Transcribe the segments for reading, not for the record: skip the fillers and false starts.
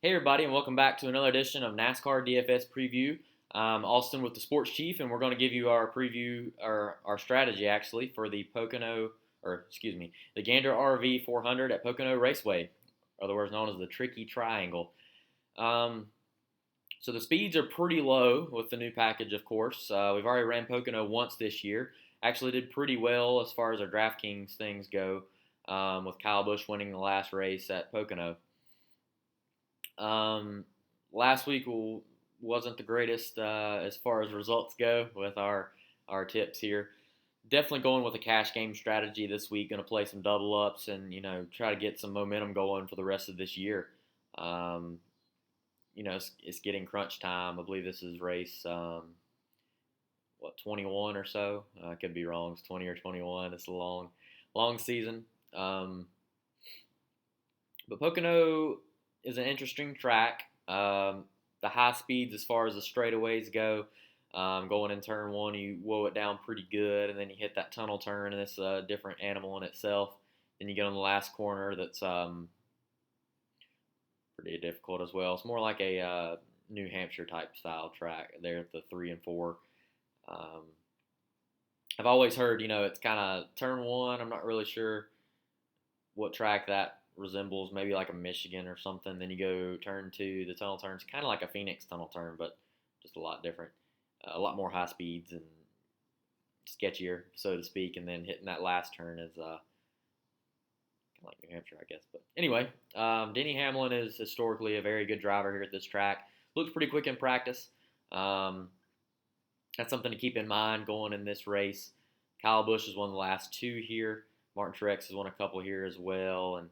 Hey everybody, and welcome back to another edition of NASCAR DFS Preview. I'm AustYn with the Sports Chief, and we're going to give you our preview, or our strategy actually, for the Gander RV 400 at Pocono Raceway, otherwise known as the Tricky Triangle. Um, so the speeds are pretty low with the new package, of course. We've already ran Pocono once this year. Actually did pretty well as far as our DraftKings things go, with Kyle Busch winning the last race at Pocono. Um, Last week wasn't the greatest as far as results go with our tips here. Definitely going with a cash game strategy this week. Going to play some double ups and try to get some momentum going for the rest of this year. Um, it's getting crunch time. I believe this is race 21 or so. I could be wrong. It's 20 or 21. It's a long season. But Pocono is an interesting track. The high speeds as far as the straightaways go, going in turn one, you woe it down pretty good, and then you hit that tunnel turn, and it's a different animal in itself. Then you get on the last corner that's pretty difficult as well. It's more like a New Hampshire type style track there at the 3 and 4. Um, I've always heard, it's kind of turn one. I'm not really sure what track that resembles, maybe like a Michigan or something. Then you go turn two, the tunnel turn's kind of like a Phoenix tunnel turn, but just a lot different, a lot more high speeds and sketchier, so to speak. And then hitting that last turn is kind of like New Hampshire, I guess. But anyway, Denny Hamlin is historically a very good driver here at this track. Looks pretty quick in practice. Um, that's something to keep in mind going in this race. Kyle Busch has won the last two here. Martin Truex has won a couple here as well, and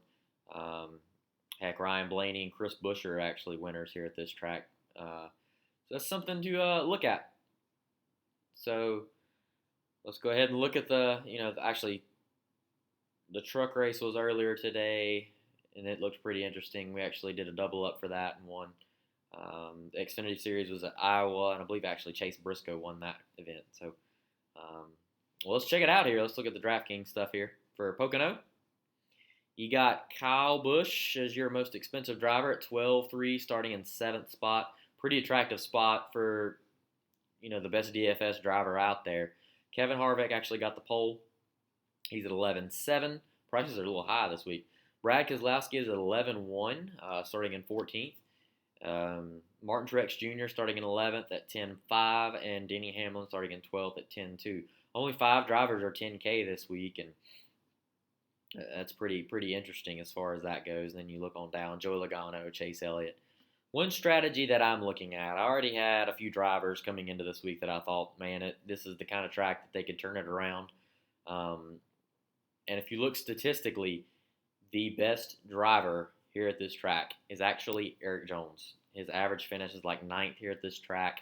heck, Ryan Blaney and Chris Buescher are actually winners here at this track. So that's something to look at. So let's go ahead and look at actually the truck race was earlier today, and it looked pretty interesting. We actually did a double up for that and won. The Xfinity Series was at Iowa, and I believe actually Chase Briscoe won that event. So, well, let's check it out here. Let's look at the DraftKings stuff here for Pocono. You got Kyle Busch as your most expensive driver at 12-3, starting in 7th spot. Pretty attractive spot for, the best DFS driver out there. Kevin Harvick actually got the pole. He's at 11-7. Prices are a little high this week. Brad Keselowski is at 11-1, starting in 14th. Martin Truex Jr. starting in 11th at 10-5, and Denny Hamlin starting in 12th at 10-2. Only 5 drivers are 10K this week, and that's pretty interesting as far as that goes. Then you look on down, Joey Logano, Chase Elliott. One strategy that I'm looking at, I already had a few drivers coming into this week that I thought, man, this is the kind of track that they could turn it around. And if you look statistically, the best driver here at this track is actually Erik Jones. His average finish is like 9th here at this track.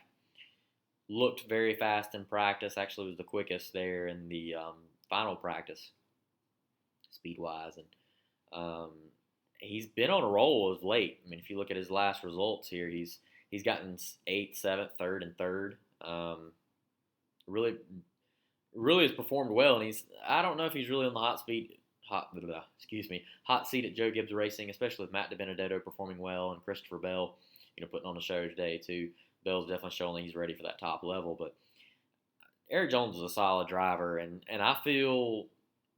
Looked very fast in practice. Actually was the quickest there in the final practice, speed-wise. And he's been on a roll of late. I mean, if you look at his last results here, he's gotten 8th, 7th, 3rd, and 3rd. Really has performed well, and I don't know if he's really on the hot seat at Joe Gibbs Racing, especially with Matt DiBenedetto performing well and Christopher Bell, putting on a show today too. Bell's definitely showing he's ready for that top level, but Erik Jones is a solid driver, and I feel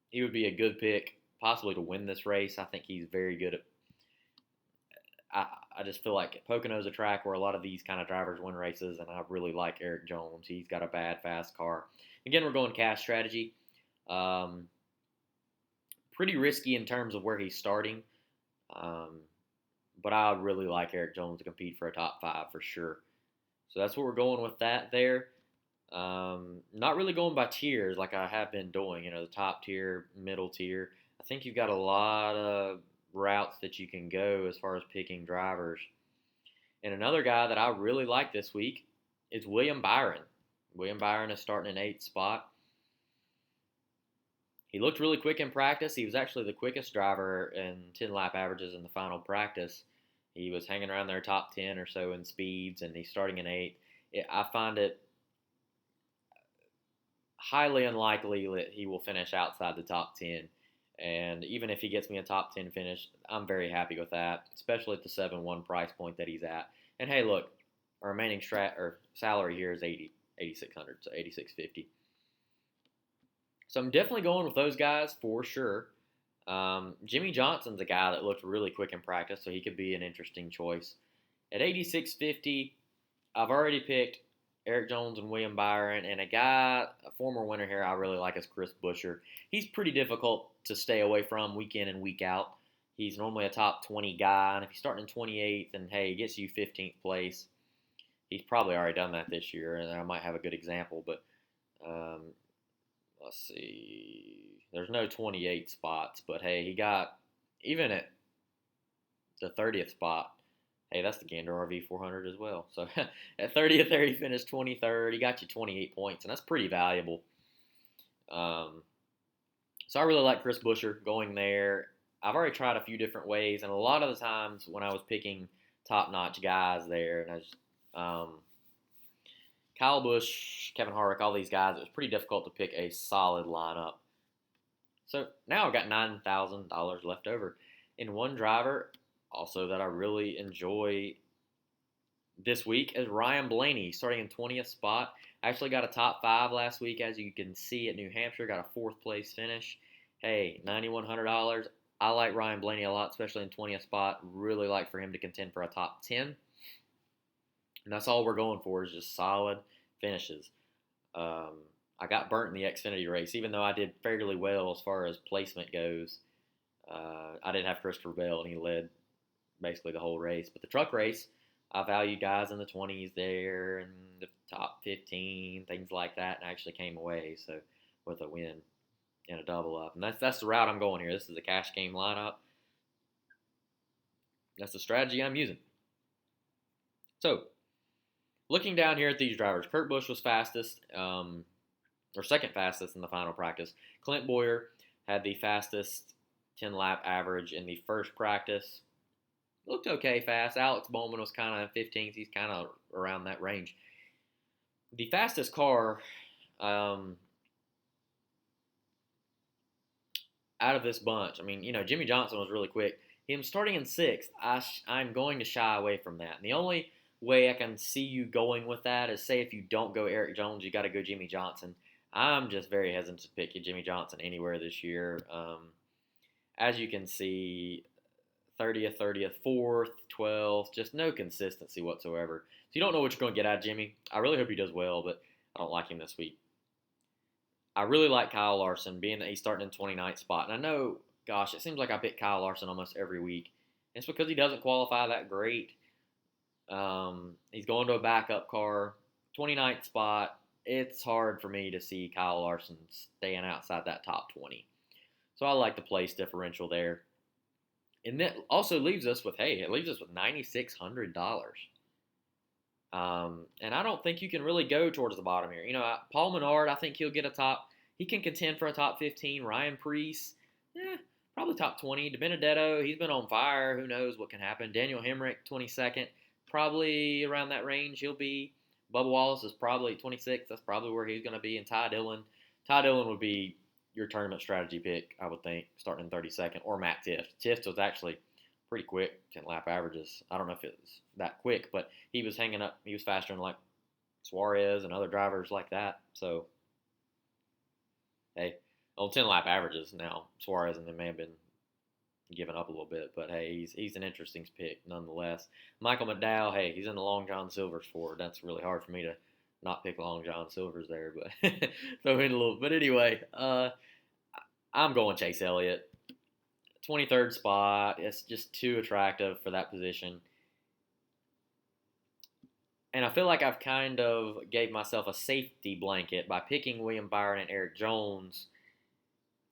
he would be a good pick possibly to win this race. I think he's very good at. I just feel like Pocono's a track where a lot of these kind of drivers win races, and I really like Erik Jones. He's got a bad, fast car. Again, we're going cash strategy. Pretty risky in terms of where he's starting, but I really like Erik Jones to compete for a top 5 for sure. So that's what we're going with that there. Not really going by tiers like I have been doing, the top tier, middle tier. I think you've got a lot of routes that you can go as far as picking drivers. And another guy that I really like this week is William Byron. William Byron is starting in 8th spot. He looked really quick in practice. He was actually the quickest driver in 10-lap averages in the final practice. He was hanging around their top 10 or so in speeds, and he's starting in 8th. I find it highly unlikely that he will finish outside the top 10. And even if he gets me a top 10 finish, I'm very happy with that, especially at the 7-1 price point that he's at. And hey, look, our remaining salary here is 8,600, so 8,650. So I'm definitely going with those guys for sure. Jimmy Johnson's a guy that looked really quick in practice, so he could be an interesting choice. At 8,650, I've already picked Eric Jones and William Byron, and a former winner here I really like is Chris Buescher. He's pretty difficult to stay away from week in and week out. He's normally a top 20 guy, and if he's starting in 28th and, hey, he gets you 15th place, he's probably already done that this year, and I might have a good example, but let's see. There's no 28 spots, but, hey, he got, even at the 30th spot, hey, that's the Gander RV 400 as well. So at 30th there, he finished 23rd. He got you 28 points, and that's pretty valuable. So I really like Chris Buescher going there. I've already tried a few different ways, and a lot of the times when I was picking top-notch guys there, and Kyle Busch, Kevin Harvick, all these guys, it was pretty difficult to pick a solid lineup. So now I've got $9,000 left over. In one driver, also that I really enjoy this week, is Ryan Blaney, starting in 20th spot. Actually got a top 5 last week, as you can see, at New Hampshire. Got a 4th place finish. Hey, $9,100. I like Ryan Blaney a lot, especially in 20th spot. Really like for him to contend for a top 10. And that's all we're going for, is just solid finishes. I got burnt in the Xfinity race, even though I did fairly well as far as placement goes. I didn't have Christopher Bell, and he led basically the whole race. But the truck race, I value guys in the 20s there and the top 15, things like that, and I actually came away with a win and a double up. And that's the route I'm going here. This is a cash game lineup. That's the strategy I'm using. So, looking down here at these drivers, Kurt Busch was fastest, or second fastest in the final practice. Clint Bowyer had the fastest 10-lap average in the first practice. Looked okay fast. Alex Bowman was kind of 15th. He's kind of around that range. The fastest car out of this bunch, I mean, Jimmy Johnson was really quick. Him starting in 6th, I'm going to shy away from that. And the only way I can see you going with that is, say, if you don't go Eric Jones, you got to go Jimmy Johnson. I'm just very hesitant to pick Jimmy Johnson anywhere this year. As you can see, 30th, 4th, 12th, just no consistency whatsoever. So you don't know what you're going to get out of Jimmy. I really hope he does well, but I don't like him this week. I really like Kyle Larson, being that he's starting in 29th spot. And I know, gosh, it seems like I pick Kyle Larson almost every week. It's because he doesn't qualify that great. He's going to a backup car, 29th spot. It's hard for me to see Kyle Larson staying outside that top 20. So I like the place differential there. And that also leaves us with, $9,600. And I don't think you can really go towards the bottom here. Paul Menard, I think he'll get he can contend for a top 15. Ryan Preece, probably top 20. DiBenedetto, he's been on fire. Who knows what can happen. Daniel Hemrick, 22nd. Probably around that range he'll be. Bubba Wallace is probably 26th. That's probably where he's going to be. And Ty Dillon. Ty Dillon would be your tournament strategy pick, I would think, starting in 32nd. Or Matt Tifft. Tifft was actually pretty quick, 10-lap averages. I don't know if it was that quick, but he was hanging up. He was faster than, like, Suarez and other drivers like that. So, hey, on 10-lap averages now, Suarez and them may have been giving up a little bit, but hey, he's an interesting pick nonetheless. Michael McDowell, hey, he's in the Long John Silver's Ford. That's really hard for me to not pick Long John Silver's there, but throw in a little. But anyway, I'm going Chase Elliott. 23rd spot. It's just too attractive for that position. And I feel like I've kind of gave myself a safety blanket by picking William Byron and Eric Jones.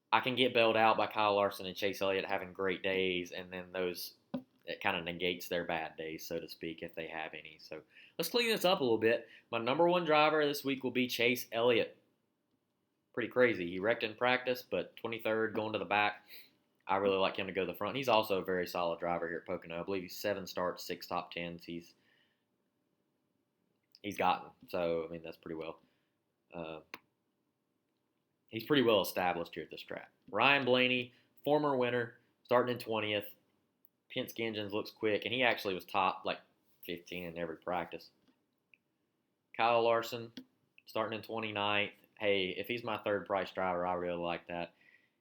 I can get bailed out by Kyle Larson and Chase Elliott having great days, and then it kind of negates their bad days, so to speak, if they have any. So let's clean this up a little bit. My number one driver this week will be Chase Elliott. Pretty crazy. He wrecked in practice, but 23rd going to the back. I really like him to go to the front. He's also a very solid driver here at Pocono. I believe he's 7 starts, 6 top 10s. He's gotten. So, I mean, that's pretty well. He's pretty well established here at this track. Ryan Blaney, former winner, starting in 20th. Penske Engines looks quick, and he actually was top like 15 in every practice. Kyle Larson, starting in 29th. Hey, if he's my third price driver, I really like that.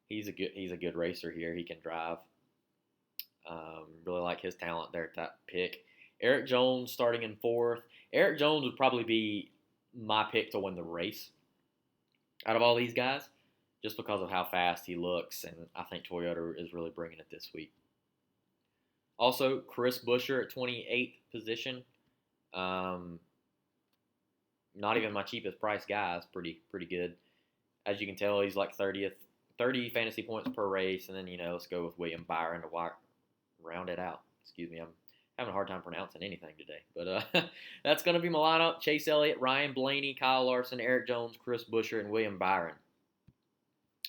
He's a good racer here. He can drive. Really like his talent there at that pick. Eric Jones starting in 4th. Eric Jones would probably be my pick to win the race out of all these guys, just because of how fast he looks, and I think Toyota is really bringing it this week. Also, Chris Buescher at 28th position. Not even my cheapest price guy. It's pretty good. As you can tell, he's like 30th, 30 fantasy points per race, and then let's go with William Byron to round it out. Excuse me, I'm having a hard time pronouncing anything today. But that's going to be my lineup. Chase Elliott, Ryan Blaney, Kyle Larson, Eric Jones, Chris Buescher, and William Byron.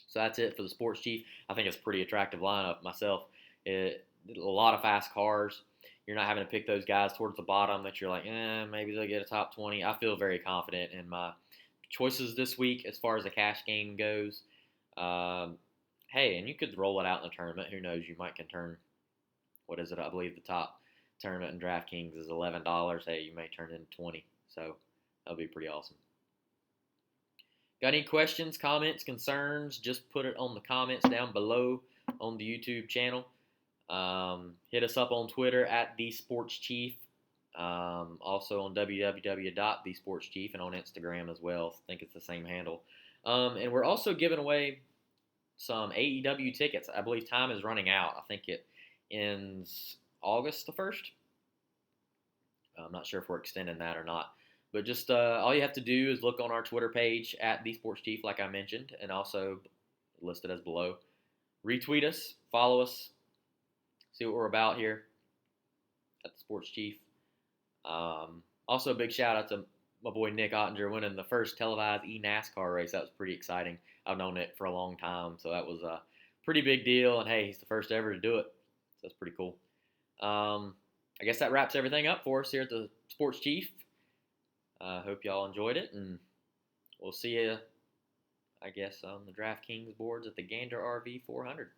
So that's it for the Sports Chief. I think it's a pretty attractive lineup myself. A lot of fast cars. You're not having to pick those guys towards the bottom that you're like, maybe they'll get a top 20. I feel very confident in my choices this week as far as the cash game goes. Hey, and you could roll it out in the tournament. Who knows? You might can turn, what is it? I believe the top tournament in DraftKings is $11. Hey, you may turn it into 20. So that'll be pretty awesome. Got any questions, comments, concerns? Just put it on the comments down below on the YouTube channel. Hit us up on Twitter at TheSportsChief. Also on www.TheSportsChief and on Instagram as well. I think it's the same handle. And we're also giving away some AEW tickets. I believe time is running out. I think it ends August the 1st. I'm not sure if we're extending that or not. But just all you have to do is look on our Twitter page at TheSportsChief, like I mentioned, and also listed as below. Retweet us, follow us, see what we're about here at the Sports Chief. Also, a big shout out to my boy Nick Ottinger winning the first televised NASCAR race. That was pretty exciting. I've known it for a long time, so that was a pretty big deal. And hey, he's the first ever to do it, so that's pretty cool. I guess that wraps everything up for us here at the Sports Chief. Hope y'all enjoyed it, and we'll see you, I guess, on the DraftKings boards at the Gander RV 400.